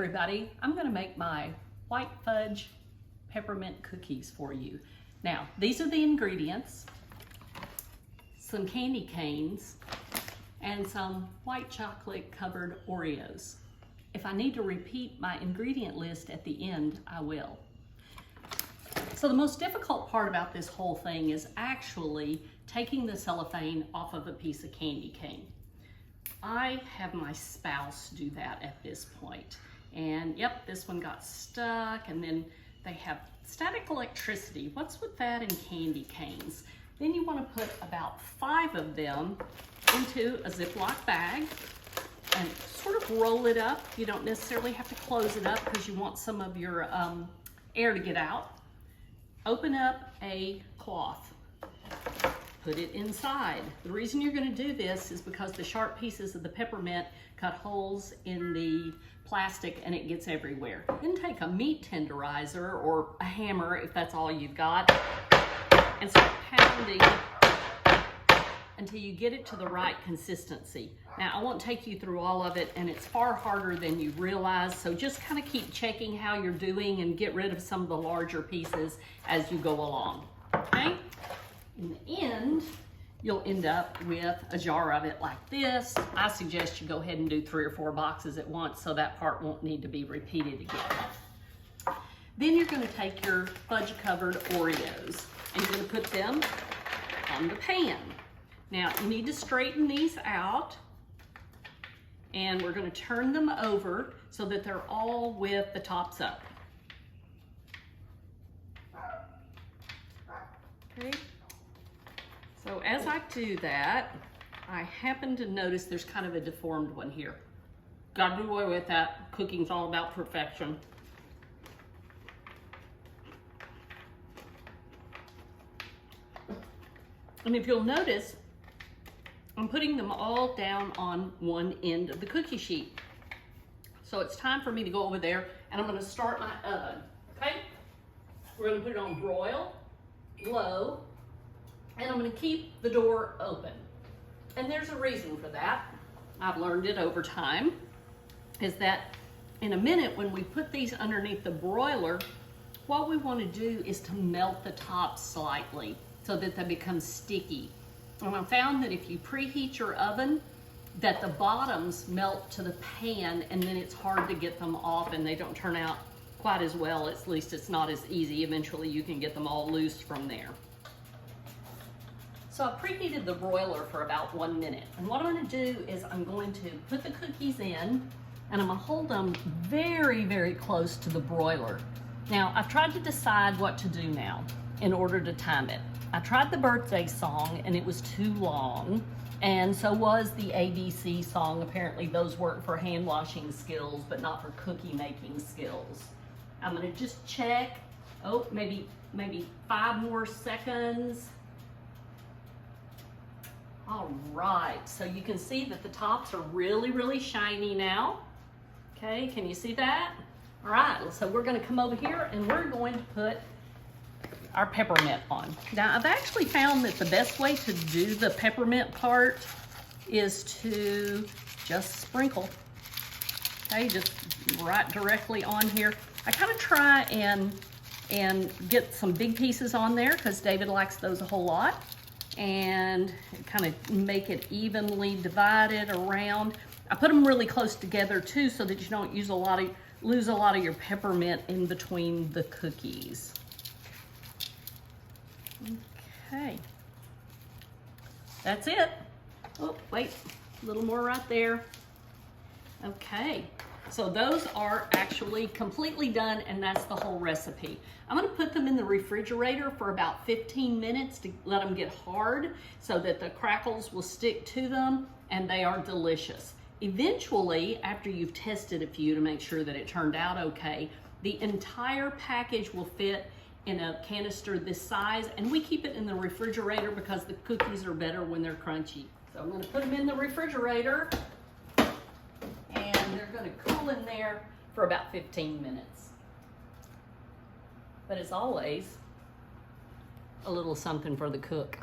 everybody, I'm going to make my white fudge peppermint cookies for you. Now, these are the ingredients: some candy canes and some white chocolate covered Oreos. If I need to repeat my ingredient list at the end, I will. So the most difficult part about this whole thing is actually taking the cellophane off of a piece of candy cane. I have my spouse do that at this point. And yep, this one got stuck, and then they have static electricity. What's with that in candy canes? Then you want to put about 5 of them into a Ziploc bag and sort of roll it up. You don't necessarily have to close it up because you want some of your air to get out. Open up a cloth. Put it inside. The reason you're going to do this is because the sharp pieces of the peppermint cut holes in the plastic and it gets everywhere. Then take a meat tenderizer or a hammer, if that's all you've got, and start pounding until you get it to the right consistency. Now, I won't take you through all of it, and it's far harder than you realize, so just kind of keep checking how you're doing and get rid of some of the larger pieces as you go along, okay? In the end, you'll end up with a jar of it like this. I suggest you go ahead and do 3 or 4 boxes at once so that part won't need to be repeated again. Then you're going to take your fudge covered Oreos and you're going to put them on the pan. Now, you need to straighten these out, and we're going to turn them over so that they're all with the tops up. Okay. So as I do that, I happen to notice there's kind of a deformed one here. Gotta do away with that. Cooking's all about perfection. And if you'll notice, I'm putting them all down on one end of the cookie sheet. So it's time for me to go over there, and I'm gonna start my oven, okay? We're gonna put it on broil, low, and I'm going to keep the door open. And there's a reason for that. I've learned it over time, is that in a minute when we put these underneath the broiler, what we want to do is to melt the top slightly so that they become sticky. And I found that if you preheat your oven, that the bottoms melt to the pan, and then it's hard to get them off and they don't turn out quite as well. At least it's not as easy. Eventually you can get them all loose from there. So I preheated the broiler for about 1 minute. And what I'm going to do is I'm going to put the cookies in, and I'm going to hold them very, very close to the broiler. Now, I've tried to decide what to do now in order to time it. I tried the birthday song, and it was too long, and so was the ABC song. Apparently those work for hand washing skills, but not for cookie making skills. I'm going to just check, oh, maybe 5 more seconds. All right, so you can see that the tops are really, really shiny now. Okay, can you see that? All right, so we're gonna come over here and we're going to put our peppermint on. Now, I've actually found that the best way to do the peppermint part is to just sprinkle. Okay, just right directly on here. I kind of try and get some big pieces on there because David likes those a whole lot, and kind of make it evenly divided around. I put them really close together too so that you don't lose a lot of your peppermint in between the cookies. Okay, that's it. Oh, wait, a little more right there. Okay, so those are actually completely done, and that's the whole recipe. I'm gonna put them in the refrigerator for about 15 minutes to let them get hard so that the crackles will stick to them, and they are delicious. Eventually, after you've tested a few to make sure that it turned out okay, the entire package will fit in a canister this size, and we keep it in the refrigerator because the cookies are better when they're crunchy. So I'm gonna put them in the refrigerator, and they're gonna cool in there for about 15 minutes. But as always, a little something for the cook.